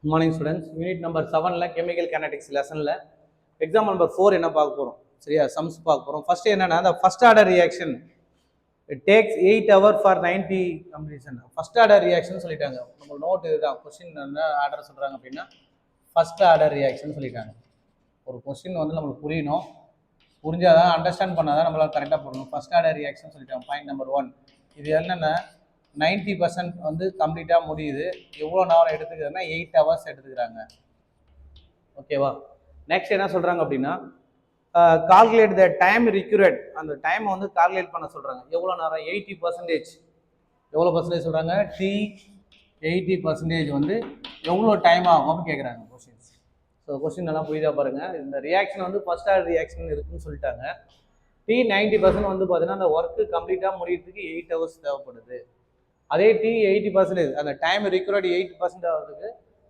Good morning students. Unit number 7ல chemical kinetics lessonல example number 4 என்ன பார்க்க போறோம். சரியா sums பார்க்க போறோம். First என்னன்னா the first order reaction it takes 8 hours for 90 completion. First order reaction சொல்லிட்டாங்க. நம்ம நோட் இதுதான். क्वेश्चन என்ன ஆர்டர் சொல்றாங்க அப்படினா first order reaction சொல்லிட்டாங்க. ஒரு क्वेश्चन வந்து நமக்கு புரியணும். புரிஞ்சாதான் அண்டர்ஸ்டாண்ட் பண்ணாதான் நம்மளால கரெக்டா போடணும். first order reaction சொல்லிட்டாங்க. Point number 1. இது என்னன்னா 90% வந்து கம்ப்ளீட்டாக முடியுது. எவ்வளோ நேரம் எடுத்துக்கிறதுனா 8 hours எடுத்துக்கிறாங்க. ஓகேவா? நெக்ஸ்ட் என்ன சொல்கிறாங்க அப்படின்னா கால்குலேட் த டைம் ரிக்யூர்ட். அந்த டைமை வந்து கால்குலேட் பண்ண சொல்கிறாங்க. எவ்வளோ நேரம்? 80%. எவ்வளோ பர்சன்டேஜ் சொல்கிறாங்க? டி 80% வந்து எவ்வளோ டைம் ஆகும் அப்படின்னு கேட்குறாங்க கொஸ்டின்ஸ். ஸோ கொஸ்டின் நல்லா புரியுதா பாருங்கள். இந்த ரியாக்ஷன் வந்து ஃபர்ஸ்ட் ஆர்டர் ரியாக்ஷன் இருக்குன்னு சொல்லிட்டாங்க. டி 90% வந்து பார்த்தீங்கன்னா அந்த ஒர்க்கு கம்ப்ளீட்டாக முடியறதுக்கு 8 hours தேவைப்படுது. அதே டி 80%, அந்த டைம் ரிக்வயர்டு 80% ஆகிறதுக்கு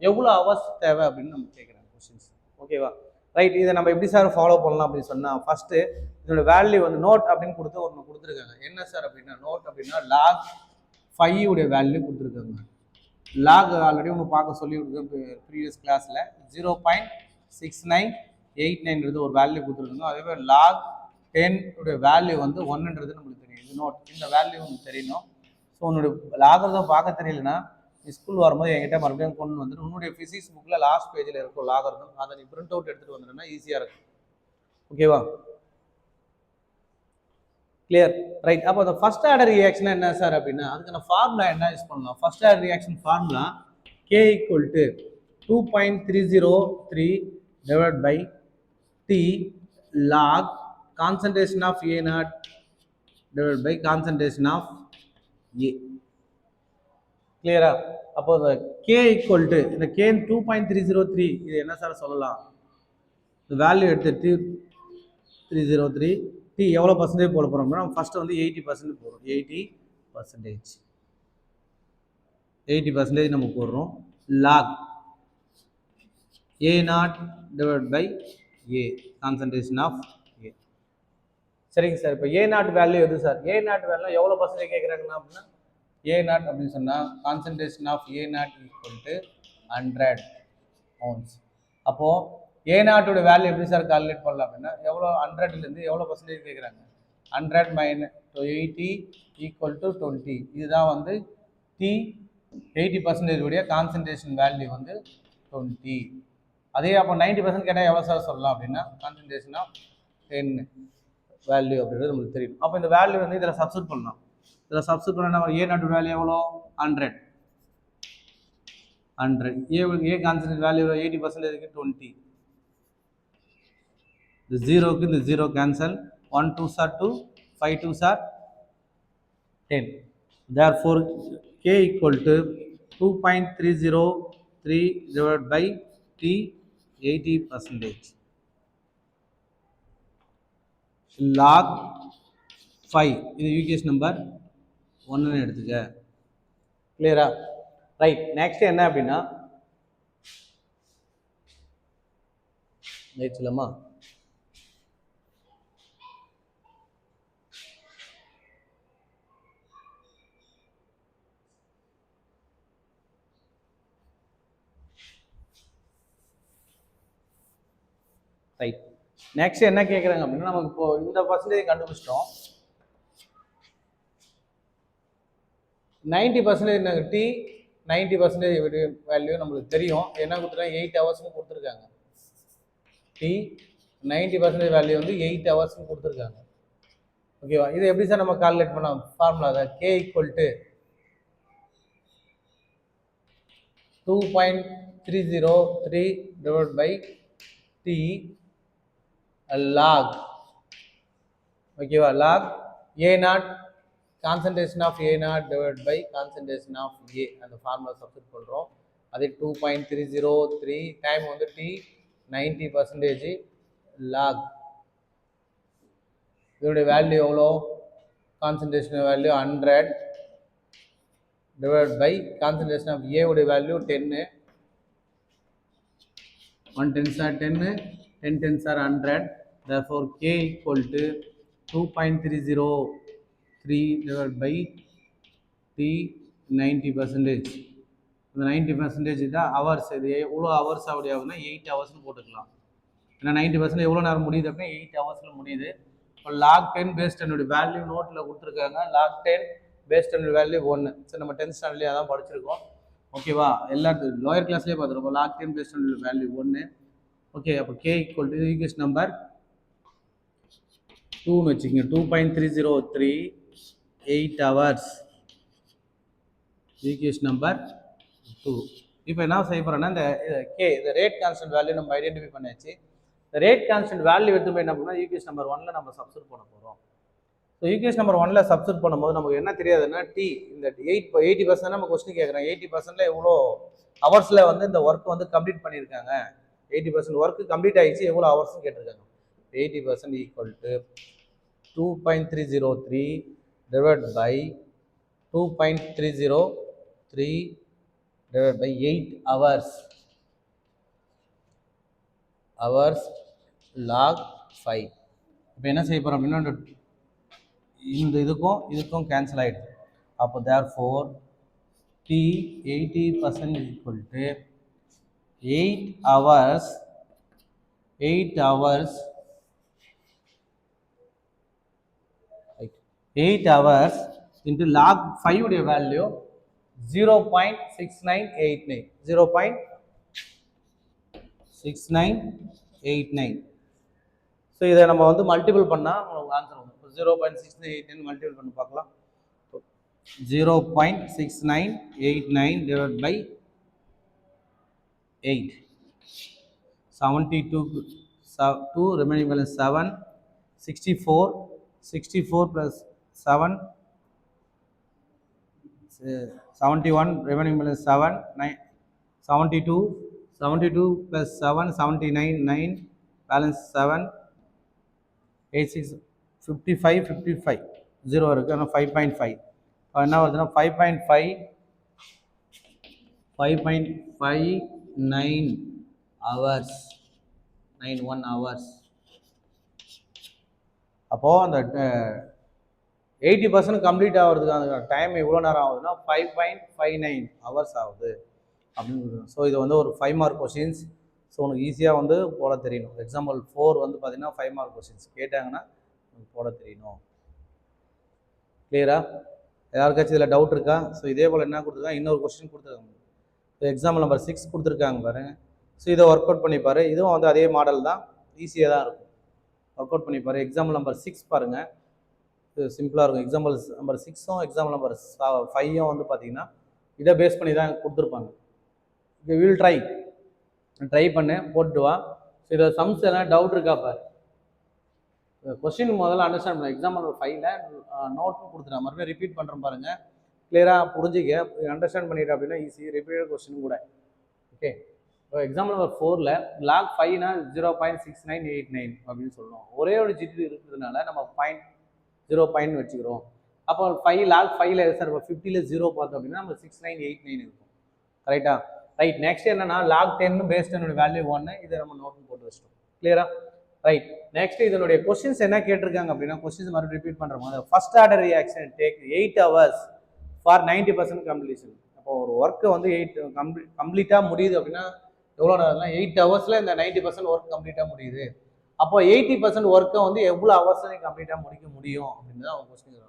எவ்வளோ ஹவர்ஸ் தேவை அப்படின்னு நம்ம கேட்குறாங்க கொஸ்டின்ஸ். ஓகேவா? ரைட். இதை நம்ம எப்படி சார் ஃபாலோ பண்ணலாம் அப்படின்னு சொன்னால் ஃபஸ்ட்டு இதோட வேல்யூ வந்து நோட் அப்படின்னு கொடுத்து ஒன்று கொடுத்துருக்காங்க. என்ன சார் அப்படின்னா நோட் அப்படின்னா லாக் 5 உடைய வேல்யூ கொடுத்துருக்காங்க. லாக் ஆல்ரெடி ஒன்று பார்க்க சொல்லி கொடுத்து ப்ரீவியஸ் கிளாஸில் 0.6989 ஒரு வேல்யூ கொடுத்துருக்காங்க. அதே மாதிரி லாக் 10 உடைய வேல்யூ வந்து 1ன்றது நம்மளுக்கு தெரியும். இது நோட், இந்த வேல்யூ உங்களுக்கு தெரியணும். ஸோ உன்னுடைய லாகர்தம் பார்க்க தெரியலனா ஸ்கூல் வரும்போது என்கிட்ட மறுபடியும் கொண்டு வந்துட்டு உன்னுடைய ஃபிசிக்ஸ் புக்கில் லாஸ்ட் பேஜில் இருக்கும் லாகர்தம், அதை நீ பிரிண்ட் அவுட் எடுத்துகிட்டு வந்துட்டோம்னா ஈஸியாக இருக்கும். ஓகேவா? கிளியர்? ரைட். அப்போ அந்த ஃபர்ஸ்ட் ஆர்டர் ரியாக்ஷன் என்ன சார் அப்படின்னா அதுக்கான ஃபார்முலா என்ன யூஸ் பண்ணலாம்? First order reaction formula K = 2.303 divided by T log concentration of A0 divided by concentration of A. கிளியரா? அப்போ K = இந்த K 2.303 இது என்ன சார் சொல்லலாம்? இந்த வேல்யூ எடுத்து 303 T எவ்வளோ பர்சன்டேஜ் போட போகிறோம்னா ஃபர்ஸ்ட் வந்து 80% போடுறோம். 80% நம்ம போடுறோம். Log A0 divided by A concentration of A. சரிங்க சார். இப்போ A0 வேல்யூ எது சார்? A0 வேல்யூ எவ்வளோ பர்சன்டேஜ் கேட்குறாங்கன்னா அப்படின்னா A0 அப்படின்னு சொன்னால் கான்சன்ட்ரேஷன் ஆஃப் A0 = 100 ounce. அப்போது A0 வேல்யூ எப்படி சார் கால்குலேட் பண்ணலாம் அப்படின்னா எவ்வளோ 100லேருந்து எவ்வளோ பர்சன்டேஜ் கேட்குறாங்க? 100 - 80 = 20. இதுதான் வந்து T 80% உடைய கான்சன்ட்ரேஷன் வேல்யூ வந்து 20. அதே அப்போ 90% கேட்டால் எவ்வளோ சார் சொல்லலாம் அப்படின்னா கான்சன்ட்ரேஷன் ஆஃப் 10 வேல்யூ அப்படின்றது நமக்கு தெரியும். அப்போ இந்த வேல்யூ வந்து இதில் சப்ஸ்டிட் பண்ணலாம். இதில் சப்ஸ்டிட் பண்ண A0 வேல்யூ எவ்வளோ? 100. ஏ கான்சன்ட்ரேட் வேல்யூ 80% 20. இந்த ஜீரோக்கு இந்த zero cancel. 1 2s are 2, 5 2s are 10. Therefore K = 2.303 divided by T 80%. log 5 இது ஈக்குவேஷன் நம்பர் 1 எடுத்துக்க. கிளியரா? ரைட். நெக்ஸ்ட் என்ன அப்படின்னா ரைட் சொல்லலாமா? ரைட். நெக்ஸ்ட் என்ன கேட்குறாங்க அப்படின்னா நமக்கு இப்போ இந்த பர்சன்டேஜ் கண்டுபிடிச்சிட்டோம். 90% T 90% வேல்யூ நம்மளுக்கு தெரியும். என்ன கொடுத்துருக்காங்க? 8 ஹவர்ஸ்னு கொடுத்துருக்காங்க. T 90% வேல்யூ வந்து 8 ஹவர்ஸ்னு கொடுத்துருக்காங்க. ஓகேவா? இது எப்படி சார் நம்ம கால்குலேட் பண்ணலாம்? ஃபார்முலா தான் K = 2.303 divided by T log. ஓகேவா? log A0 concentration of A0 divided by concentration of A. அந்த ஃபார்முலா சப்ஸ்டிட் பண்ணுறோம். அது 2.303 டைம் வந்து T 90% log இதோடைய வேல்யூ எவ்வளோ? Concentration value 100 divided by concentration of A உடைய value 10. 1 10s are 10, 10 10s are 100. Therefore K = 2.303 divided by T 90%. இந்த 90% தான் hours. இது எவ்வளோ ஹவர்ஸ் அப்படி ஆகுதுன்னா 8 ஹவர்ஸ்னு போட்டுக்கலாம். ஏன்னா 90% எவ்வளோ நேரம் முடியுது அப்படின்னா 8 ஹவர்ஸில் முடியுது. இப்போ லாக் 10 பேஸ் 10 வேல்யூ நோட்டில் கொடுத்துருக்காங்க. Log 10 base 10 value 1. சரி, நம்ம 10th ஸ்டாண்டர்ட்லேயே அதான் படிச்சிருக்கோம். ஓகேவா, எல்லாத்துக்கும் லோயர் கிளாஸ்லேயே பார்த்துருக்கோம். Log 10 base 10 value 1. ஓகே, அப்போ K equal to equation number 2ன்னு வச்சுக்கோங்க. 2.303 8 ஹவர்ஸ். Equation number 2. இப்போ என்ன செய்ய போகிறோன்னா இந்த இந்த ரேட் கான்ஸ்டன்ட் வேல்யூ நம்ம ஐடென்டிஃபை பண்ணியாச்சு. இந்த ரேட் கான்ஸ்டன்ட் வேல்யூ எடுத்து போய் என்ன பண்ணால் ஈக்குவேஷன் நம்பர் 1ல் நம்ம சப்ஸ்டிட் பண்ண போகிறோம். ஸோ ஈக்குவேஷன் நம்பர் 1ல் சப்ஸ்டிட் பண்ணும்போது நமக்கு என்ன தெரியாதுன்னா இந்த 80% நம்ம கொஸ்டின் கேட்குறோம். 80%ல் எவ்வளோ ஹவர்ஸில் வந்து இந்த ஒர்க் வந்து கம்ப்ளீட் பண்ணியிருக்காங்க. 80% ஒர்க்கு கம்ப்ளீட் ஆகிடுச்சு, எவ்வளோ ஹவர்ஸ்னு கேட்டிருக்காங்க. 80% equal to 2.303 divided by 2.303 divided by 8 hours log 5. இப்போ என்ன செய்ய போகிறோம் அப்படின்னா இந்த இதுக்கும் கேன்சல் ஆகிடுது. அப்போ therefore T 80% is equal to 8 hours into log 5 உடைய வேல்யூ 0.6989. 0.6989. ஸோ இதை நம்ம வந்து மல்டிபிள் பண்ணால் உங்களுக்கு ஆன்சர் வரும். 0.6989 மல்டிபிள் பண்ணி பார்க்கலாம். 0.6989 divided by 8. 72 2 remaining balance 7. 64 plus 7. 71 remaining balance 7. 72 plus 7 79 9 balance 7. 86 55 0 இருக்கு. ஆனால் 5.5 என்ன வருதுன்னா 5.59 hours 91 hours. அப்போது அந்த 80% கம்ப்ளீட் ஆகிறதுக்கான டைம் எவ்வளோ நேரம் ஆகுதுன்னா 5.59 hours ஆகுது அப்படின்னு. ஸோ இது வந்து ஒரு 5 மார்க் கொஸ்டின்ஸ். ஸோ உனக்கு ஈஸியாக வந்து போட தெரியணும். எக்ஸாம்பிள் 4 வந்து பார்த்தீங்கன்னா 5 மார்க் கொஸ்டின்ஸ் கேட்டாங்கன்னா உங்களுக்கு போட தெரியணும். கிளியரா? யாருக்காச்சும் இதில் டவுட் இருக்கா? ஸோ இதே போல் என்ன கொடுத்துருக்காங்க, இன்னொரு கொஸ்டின் கொடுத்துருக்காங்க. எக்ஸாம்பிள் நம்பர் 6 கொடுத்துருக்காங்க பாருங்க. ஸோ இதை ஒர்க் அவுட் பண்ணிப்பாரு. இதுவும் வந்து அதே மாடல் தான், ஈஸியாக தான் இருக்கும். ஒர்க் அவுட் பண்ணிப்பாரு. எக்ஸாம்பிள் நம்பர் 6 பாருங்கள், இது சிம்பிளாக இருக்கும். எக்ஸாம்பிள் நம்பர் 6ம் எக்ஸாம்பிள் நம்பர் 5ம் வந்து பார்த்தீங்கன்னா இதை பேஸ் பண்ணி தான் கொடுத்துருப்பாங்க. இது வில் ட்ரை பண்ணு, போட்டுட்டு வா. ஸோ இதில் சம்ஸ் எல்லாம் டவுட் இருக்கா பாரு. கொஸ்டின் முதல்ல அண்டர்ஸ்டாண்ட் பண்ண. எக்ஸாம்பிள் நம்பர் 5ல் நோட்டும் கொடுத்துட்டேன், மறுபடியும் ரிப்பீட் பண்ணுறேன் பாருங்கள். கிளியராக புரிஞ்சிக்க, அண்டர்ஸ்டாண்ட் பண்ணிட்டு அப்படின்னா ஈஸி. ரிப்பீட்டட் கொஸ்டின் கூட. ஓகே, இப்போ எக்ஸாம்பிள் நம்பர் 4ல் லாக் 5னா 0.6989 அப்படின்னு சொல்லணும். ஒரே ஒரு ஜிடி இருக்கிறதுனால நம்ம 0.0 வச்சுக்கிறோம். அப்போ 5 லாக் 5ல் சார் இப்போ 50ல் 0 பார்த்தோம் அப்படின்னா நம்ம 6989 இருக்கும். கரெக்டாக? ரைட். நெக்ஸ்ட் என்னன்னா லாக் 10 பேஸ் 10 வேல்யூ 1. இதை நம்ம நோட் போட்டு வச்சிட்டோம். கிளியரா? ரைட். நெக்ஸ்ட் இதனுடைய கொஸ்டின்ஸ் என்ன கேட்டிருக்காங்க அப்படின்னா, கொஸ்டின்ஸ் மறுபடியும் ரிப்பீட் பண்ணுற மாதிரி, first order reaction take 8 hours for 90% completion. அப்போ ஒரு ஒர்க்கு வந்து கம்ப்ளீட்டாக முடியுது அப்படின்னா எவ்வளோ நேரம்னா 8 ஹவர்ஸில் இந்த 90% ஒர்க் கம்ப்ளீட்டாக முடியுது. அப்போ 80% ஒர்க்கை வந்து எவ்வளோ ஹவர்ஸில் கம்ப்ளீட்டாக முடிக்க முடியும் அப்படின்னு தான் அவங்க கொஸ்டின்.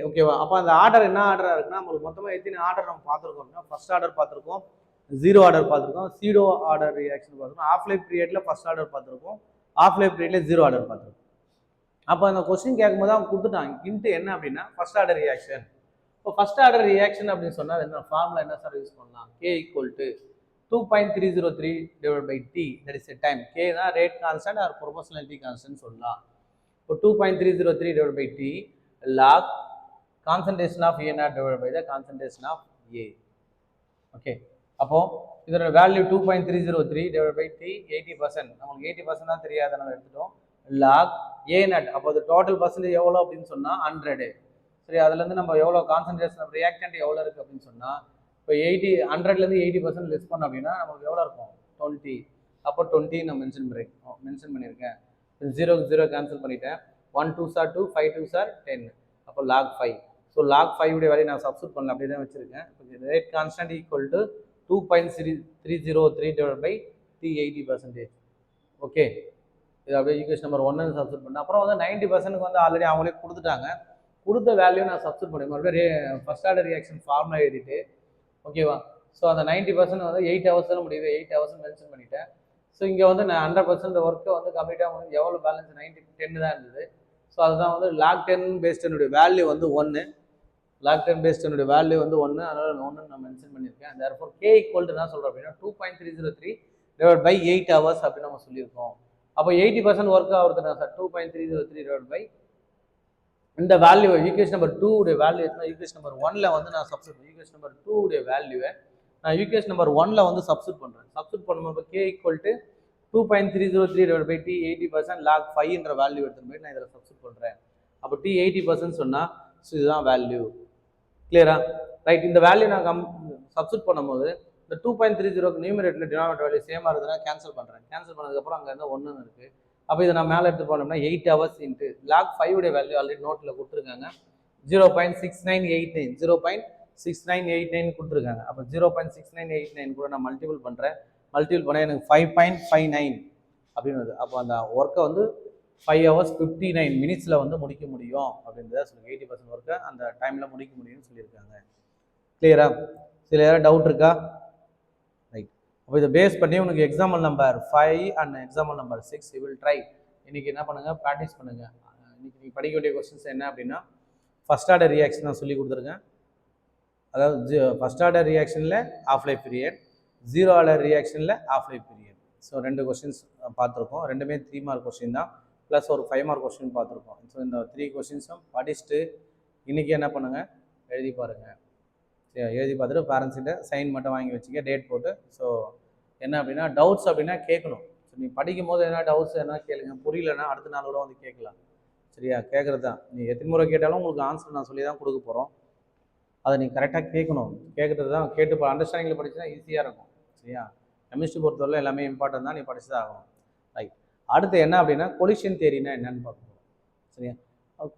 ஓகேவா? அப்போ அந்த ஆர்டர் என்ன ஆர்டராக இருக்குன்னா, நம்மளுக்கு மொத்தமாக எத்தனை ஆர்டர் நம்ம பார்த்துருக்கோம் அப்படின்னா, ஃபர்ஸ்ட் ஆர்டர் பார்த்துருக்கோம், 0 ஆர்டர் பார்த்துருக்கோம், சீடோ ஆர்டர் ரியாக்ஷன் பார்த்துருக்கோம், ஆஃப் லைஃப் பீரியடில் ஃபர்ஸ்ட் ஆர்டர் பார்த்துருக்கோம், ஆஃப் லைஃப் பீரியடில் 0 ஆர்டர் பார்த்துருக்கோம். அப்போ அந்த கொஸ்டின் கேட்கும்போது அவங்க கொடுத்துட்டாங்க இன்ட்டு என்ன அப்படின்னா ஃபர்ஸ்ட் ஆர்டர் ரியாக்ஷன். இப்போ ஃபர்ஸ்ட் ஆர்டர் ரியாக்ஷன் அப்படின்னு சொன்னால் என்ன ஃபார்முலா என்ன சார் யூஸ் பண்ணலாம்? K equal to 2.303 divided by T, that is a time. K தான் rate constant or proportionality constant சொல்லலாம். இப்போ 2.303 divided by T log concentration of A naught divided by the concentration of A. Okay, அப்போ இதோட value 2.303 divided by T 80%. நமக்கு 80% தான் தெரியாத நம்ம எடுத்துட்டோம். log A naught, அப்போ அது டோட்டல் பர்சன்டேஜ் எவ்வளோ அப்படின்னு சொன்னால் 100. சரி, அதுலேருந்து நம்ம எவ்வளோ கான்சன்ட்ரேஷன் ஆஃப் ரியாக்டன்ட் எவ்வளோ இருக்குது அப்படின்னு சொன்னால், இப்போ 100லேருந்து 80% லெஸ் பண்ணோம் அப்படின்னா நமக்கு எவ்வளோ இருக்கும்? 20. அப்போ 20 நான் மென்ஷன் பண்ணியிருக்கேன். 0 கேன்சல் பண்ணிட்டேன். 1 2s are 2, 5 2s are 10. அப்போ log 5. ஸோ log 5 உடைய வேல்யூ நான் சப்ஸ்டிட் பண்ணல, அப்படியே தான் வச்சிருக்கேன். Rate constant equal to 2.303 divided by T80%. Okay, இது அப்படியே ஈக்குவேஷன் நம்பர் 1 சப்ஸ்டிட் பண்ணேன். அப்புறம் வந்து 90% வந்து ஆல்ரெடி அவங்களே கொடுத்துட்டாங்க. கொடுத்த வேல்யூ நான் சப்ஸ்டிட் பண்ணேன். மறுபடியும் ஃபர்ஸ்ட் ஆர்டர் ரியாக்ஷன் ஃபார்முலா எழுதிட்டு, ஓகேவா? ஸோ அந்த 90% வந்து 8 ஹவர்ஸ் தான் முடியுது, 8 ஹவர்ஸ் மென்ஷன் பண்ணிட்டேன். ஸோ இங்கே வந்து நான் 100% ஒர்க்கை வந்து கம்ப்ளீட்டாக வந்து எவ்வளோ பேலன்ஸ் 10 தான் இருந்தது. ஸோ அதுதான் வந்து log 10 பேஸ்ட் என்னுடைய வேல்யூ வந்து 1, log 10 பேஸ்ட் என்னுடைய வேல்யூ வந்து 1, அதனால 1 நான் மென்ஷன் பண்ணியிருக்கேன். therefore k ஈக்குவல் டு என்ன சொல்கிறேன் அப்படின்னா 2.303 டிவைட் பை 8 ஹவர்ஸ் அப்படின்னு நம்ம சொல்லியிருக்கோம். அப்போ 80% ஒர்க் ஆகுறதுனா சார் 2.303 டிவைட் பை இந்த வேல்யூ ஈக்குவேஷன் நம்பர் 2 உடைய வேல்யூ எத்தனை? ஈக்குவேஷன் நம்பர் 1ல வந்து நான் சப்ஸ்டிட் ஈக்குவேஷன் நம்பர் 2 உடைய வேல்யூவை நான் ஈக்குவேஷன் நம்பர் 1ல வந்து சப்ஸ்டிட் பண்ணுறேன். சப்ஸ்டிட் பண்ணும்போது k equal to 2.303 divide by t 80% log 5 என்ற வேல்யூ எடுத்துட்டு போய் நான் இதில் சப்ஸ்டிட் பண்ணுறேன். அப்போ t 80% சொன்னால் ஸோ இதுதான் வேல்யூ. கிளியரா? ரைட். இந்த வேல்யூ நான் சப்ஸ்டிட் பண்ணும்போது இந்த 2.30க்கு நியூமரேட்டர் டினாமினேட்டர் வேல்யூ சேமாக இருந்ததுன்னா கேன்சல் பண்ணுறேன். கேன்சல் பண்ணதுக்கப்புறம் அங்கே இருந்தால் 1 இருக்குது. அப்போ இதை நான் மேலே எடுத்து போனோம்னா 8 ஹவர்ஸ் இன்ட்டு log 5 உடைய வேல்யூ ஆல்ரெடி நோட்டில் கொடுத்துருக்காங்க 0.6989 0.6989 கொடுத்துருக்காங்க. அப்போ 0.6989 கூட நான் மல்டிபிள் பண்ணுறேன். மல்டிபிள் பண்ண எனக்கு 5.59 அப்படின்னு வருது. அப்போ அந்த ஒர்க்கை வந்து 5 hours 59 minutes வந்து முடிக்க முடியும் அப்படின்றத சொல்லுங்க. 80% ஒர்க்கை அந்த டைமில் முடிக்க முடியும்னு சொல்லியிருக்காங்க. கிளியரா? சில யாரும் டவுட் இருக்கா? ரைட். அப்போ இதை பேஸ் பண்ணி உனக்கு example number 5 and example number 6 you will try. இன்னைக்கு என்ன பண்ணுங்க, ப்ராக்டிஸ் பண்ணுங்க. இன்னைக்கு நீங்கள் படிக்க வேண்டிய கொஸ்டின்ஸ் என்ன அப்படின்னா, ஃபர்ஸ்ட் ஆர்டர் ரியாக்ஷன் நான் சொல்லி கொடுத்துருக்கேன். அதாவது ஃபர்ஸ்ட் ஆர்டர் ரியாக்ஷனில் of life period, zero order ரியாக்ஷனில் of life period. So 2 questions பார்த்துருக்கோம். ரெண்டுமே 3 மார்க் கொஸ்டின் தான், ப்ளஸ் ஒரு 5 மார்க் கொஸ்டின் பார்த்துருக்கோம். ஸோ இந்த 3 கொஸ்டின்ஸும் படிச்சுட்டு இன்றைக்கி என்ன பண்ணுங்கள், எழுதி பாருங்கள். எழுதி பார்த்துட்டு பேரண்ட்ஸ்கிட்ட சைன் மட்டும் வாங்கி வச்சுக்க, டேட் போட்டு. ஸோ என்ன அப்படின்னா டவுட்ஸ் அப்படின்னா கேட்கணும். ஸோ நீ படிக்கும் போது என்ன டவுட்ஸ் என்ன கேளுங்க, புரியலன்னா அடுத்த நாள் கூட வந்து கேட்கலாம். சரியா? கேட்குறது தான். நீ எத்தனை முறை கேட்டாலும் உங்களுக்கு ஆன்சர் நான் சொல்லி தான் கொடுக்க போகிறோம். அதை நீ கரெக்டாக கேட்கணும். கேட்குறது தான் கேட்டு அண்டர்ஸ்டாண்டிங்கில் படிச்சுன்னா ஈஸியாக இருக்கும். சரியா? கெமிஸ்ட்ரி பொறுத்தவரை எல்லாமே இம்பார்ட்டன் தான், நீ படிச்சு தான் ஆகணும். ரைட். அடுத்து என்ன அப்படின்னா கொலிஷன் தியரினா என்னன்னு பார்க்க போகிறோம். சரியா?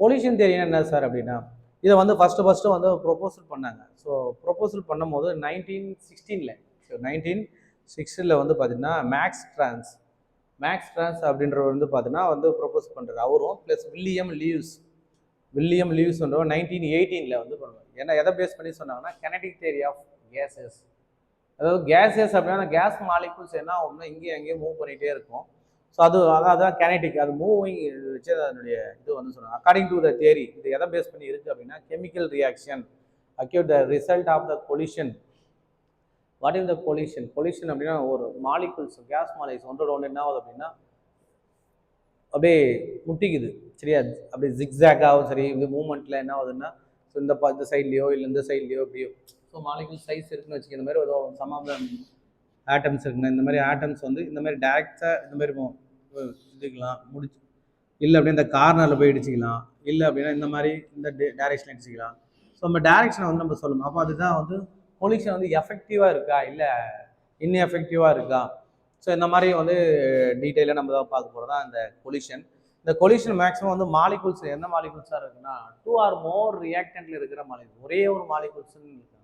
கொலிஷன் தியரினா என்ன சார் அப்படின்னா, இதை வந்து ஃபஸ்ட்டு வந்து ப்ரொபோசல் பண்ணாங்க. ஸோ ப்ரொபோசல் பண்ணும்போது 1916 ஸோ 1916 வந்து பார்த்தீங்கன்னா மேக்ஸ் ட்ரான்ஸ் அப்படின்றவர் வந்து பார்த்தீங்கன்னா வந்து ப்ரொபோஸ் பண்ணுறாரு. அவரும் ப்ளஸ் வில்லியம் லீவ்ஸ்ன்றவர் 1918 வந்து பண்ணுவார். ஏன்னா எதை பேஸ் பண்ணி சொன்னாங்கன்னா கெனடிக் தியரி ஆஃப் கேஸஸ். அதாவது கேஸஸ் அப்படின்னா கேஸ் மாலிகுல்ஸ் என்ன ஆகும்னா இங்கேயும் அங்கேயும் மூவ் பண்ணிகிட்டே இருக்கும். ஸோ அதான் கெனடிக், அது மூவிங் வச்சு அதனுடைய இது வந்து சொன்னாங்க. அக்கார்டிங் டு த தியரி இது எதை பேஸ் பண்ணி இருக்குது அப்படின்னா chemical reaction occur the result of the collision. What is the collision அப்படின்னா ஒரு மாலிகுல்ஸ் கேஸ் மாலிகுல்ஸ் ஒன்றோட ஒன்று என்ன ஆகுது அப்படின்னா அப்படியே முட்டிக்குது. சரியா? அப்படியே ஜிக்ஸாக் ஆகும். சரி, இந்த மூமெண்ட்டில் என்ன ஆகுதுன்னா ஸோ இந்த சைட்லேயோ இல்லை இந்த சைட்லேயோ எப்படியோ ஸோ மாலிகுல் சைஸ் இருக்குன்னு வச்சுக்க, இந்த மாதிரி ஒரு சம் ஆஃப் த ஆட்டம்ஸ் இருக்குங்க. இந்த மாதிரி ஆட்டம்ஸ் வந்து இந்த மாதிரி டேரெக்டாக இந்த மாதிரி இதுக்கலாம் முடிச்சு, இல்லை அப்படின்னா இந்த கார்னரில் போய் இடிச்சிக்கலாம், இல்லை அப்படின்னா இந்த மாதிரி இந்த டேரெக்ஷன் அடிச்சிக்கலாம். ஸோ நம்ம டேரெக்ஷனை வந்து நம்ம சொல்லணும். அப்போ அதுதான் வந்து கொலிஷன் வந்து எஃபெக்டிவாக இருக்கா இல்லை இன்எஃபெக்டிவாக இருக்கா. ஸோ இந்த மாதிரி வந்து டீட்டெயிலாக நம்ம தான் பார்க்க போகிறது தான் இந்த கொலிஷன். இந்த கொலிஷன் மேக்ஸிமம் வந்து மாலிகுல்ஸ் எந்த மாலிகுல்ஸாக இருக்குன்னா 2 or more ரியாக்டன்ட்ல இருக்கிற மாலிகுல், ஒரே ஒரு மாலிகுல்ஸ்ன்னு இருக்கு.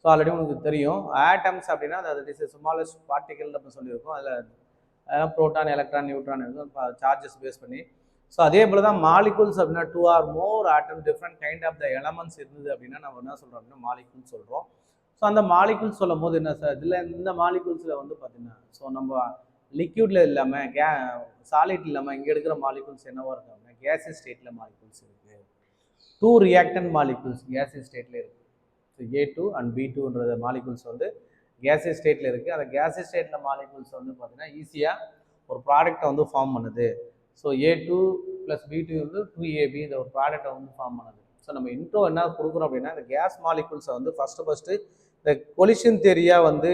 ஸோ ஆல்ரெடி உங்களுக்கு தெரியும் ஆட்டம்ஸ் அப்படின்னா அது இஸ் ஸ்மாலஸ்ட் பார்ட்டிகல் அப்படின்னு சொல்லியிருக்கோம். அதில் ப்ரோட்டான், எலக்ட்ரான், நியூட்ரான் இருக்கும் சார்ஜஸ் பேஸ் பண்ணி. ஸோ அதே போல் தான் மாலிகுல்ஸ் அப்படின்னா 2 or more atom different kind of the elements இருந்தது அப்படின்னா நம்ம என்ன சொல்கிறோம் அப்படின்னா மாலிகுல்ஸ் சொல்கிறோம். ஸோ அந்த மாலிகுல்ஸ் சொல்லும் போது என்ன சார், இதில் இந்த மாலிகுல்ஸில் வந்து பார்த்தீங்கன்னா ஸோ நம்ம லிக்யூடில் இல்லாமல் சாலிட் இல்லாமல் இங்கே எடுக்கிற மாலிகுல்ஸ் என்னவா இருக்கு அப்படின்னா கேஸஸ் ஸ்டேட்டில் மாலிகுல்ஸ் இருக்குது. 2 ரியாக்டன்ட் மாலிகுல்ஸ் கேஸஸ் ஸ்டேட்டில் இருக்குது. ஸோ A2 and B2ன்ற மாலிகுல்ஸ் வந்து கேஸஸ் ஸ்டேட்டில் இருக்குது. அந்த கேஸஸ் ஸ்டேட்டில் மாலிகுல்ஸ் வந்து பார்த்தீங்கன்னா ஈஸியாக ஒரு ப்ராடக்டை வந்து ஃபார்ம் பண்ணுது. ஸோ A2 + B2 வந்து 2AB இந்த ஒரு ப்ராடக்டை வந்து ஃபார்ம் பண்ணுது. ஸோ நம்ம இன்ட்ரோ என்ன கொடுக்குறோம் அப்படின்னா இந்த கேஸ் மாலிகுல்ஸை வந்து ஃபஸ்ட்டு இந்த கொலிஷன் தியரியா வந்து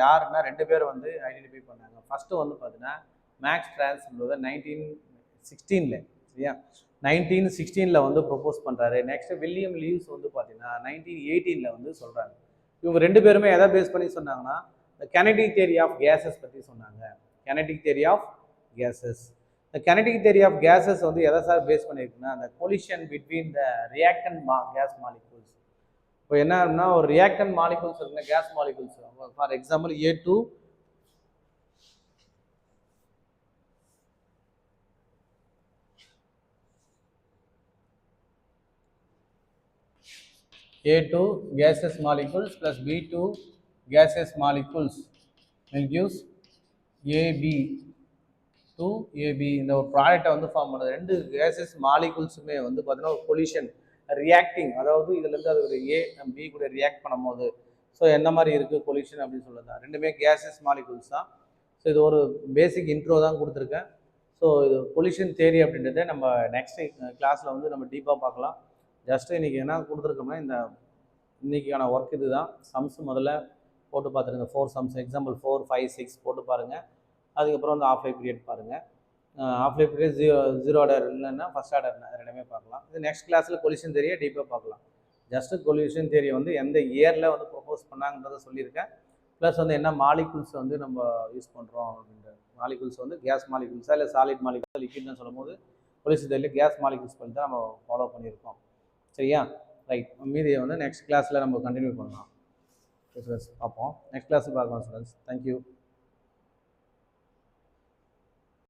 யாருன்னா 2 பேர் வந்து ஐடென்டிஃபை பண்ணாங்க. ஃபஸ்ட்டு வந்து பார்த்தீங்கன்னா மேக்ஸ் ட்ரான்ஸ்ன்றத 1916 சரியா 1916 வந்து ப்ரொபோஸ் பண்ணுறாரு. நெக்ஸ்ட் வில்லியம் லீவ்ஸ் வந்து பார்த்தீங்கன்னா 1918 வந்து சொல்கிறாங்க. இவங்க 2 பேருமே எதை பேஸ் பண்ணி சொன்னாங்கன்னா இந்த கெனடிக் தியரி ஆஃப் கேஸஸ் பற்றி சொன்னாங்க. கெனடிக் தியரி ஆஃப் கேஸஸ். இந்த கெனடிக் தியரி ஆஃப் கேஸஸ் வந்து எதை சார் பேஸ் பண்ணியிருக்குன்னா அந்த collision between the reactant gas molecules. இப்போ என்ன அப்படின்னா ஒரு ரியாக்டன் மாலிகூல்ஸ் இருக்குங்க, gas molecules. For example A2 gaseous molecules plus B2 gaseous molecules will gives AB இந்த ஒரு ப்ராடக்டை வந்து ஃபார்ம் பண்ணுது. ரெண்டு கேசஸ் மாலிகூல்ஸுமே வந்து பார்த்தீங்கன்னா ஒரு பொல்யூஷன் ரியாக்டிங், அதாவது இதுலேருந்து அது ஒரு A B கூட ரியாக்ட் பண்ணும்போது ஸோ எந்த மாதிரி இருக்குது பொல்யூஷன் அப்படின்னு சொல்லுது. ரெண்டுமே கேசஸ் மாலிகூல்ஸ் தான். ஸோ இது ஒரு பேசிக் இன்ட்ரோ தான் கொடுத்துருக்கேன். ஸோ இது பொல்யூஷன் தேரி அப்படின்றத நம்ம நெக்ஸ்ட் கிளாஸில் வந்து நம்ம டீப்பாக பார்க்கலாம். ஜஸ்ட்டு இன்றைக்கி என்ன கொடுத்துருக்கோம்னா இந்த இன்றைக்கான ஒர்க் இது தான். சம்ஸ் முதல்ல போட்டு பார்த்துருங்க. 4 சம்ஸ், எக்ஸாம்பிள் 4, 5, 6 போட்டு பாருங்கள். அதுக்கப்புறம் வந்து ஆஃப் லைஃப் பீரியட் பாருங்கள். Half life period zero order இல்லைன்னா ஃபஸ்ட் ஆர்டர் ரெண்டுமே பார்க்கலாம். இது நெக்ஸ்ட் கிளாஸில் கொல்யூஷன் தேரியை டீப்பாக பார்க்கலாம். ஜஸ்ட்டு கொல்யூஷன் தேரியை வந்து எந்த இயரில் வந்து ப்ரொப்போஸ் பண்ணாங்கன்றதை சொல்லியிருக்கேன். ப்ளஸ் வந்து என்ன மாலிகூல்ஸ் வந்து நம்ம யூஸ் பண்ணுறோம் அப்படின்ற மாலிகூல்ஸ் வந்து கேஸ் மாலிகூல்ஸா இல்லை சாலிட் மாலிகூல்ஸ் லிக்விட்னு சொல்லும்போது கொல்யூஷன் தேரியில் கேஸ் மாலிகூல்ஸ் பண்ணி தான் நம்ம ஃபாலோ பண்ணியிருக்கோம். சரியா? ரைட். மீதியை வந்து நெக்ஸ்ட் கிளாஸில் நம்ம கண்டினியூ பண்ணலாம். பார்ப்போம். நெக்ஸ்ட் கிளாஸில் பார்க்கலாம் ஸ்டூடெண்ட்ஸ். தேங்க்யூ.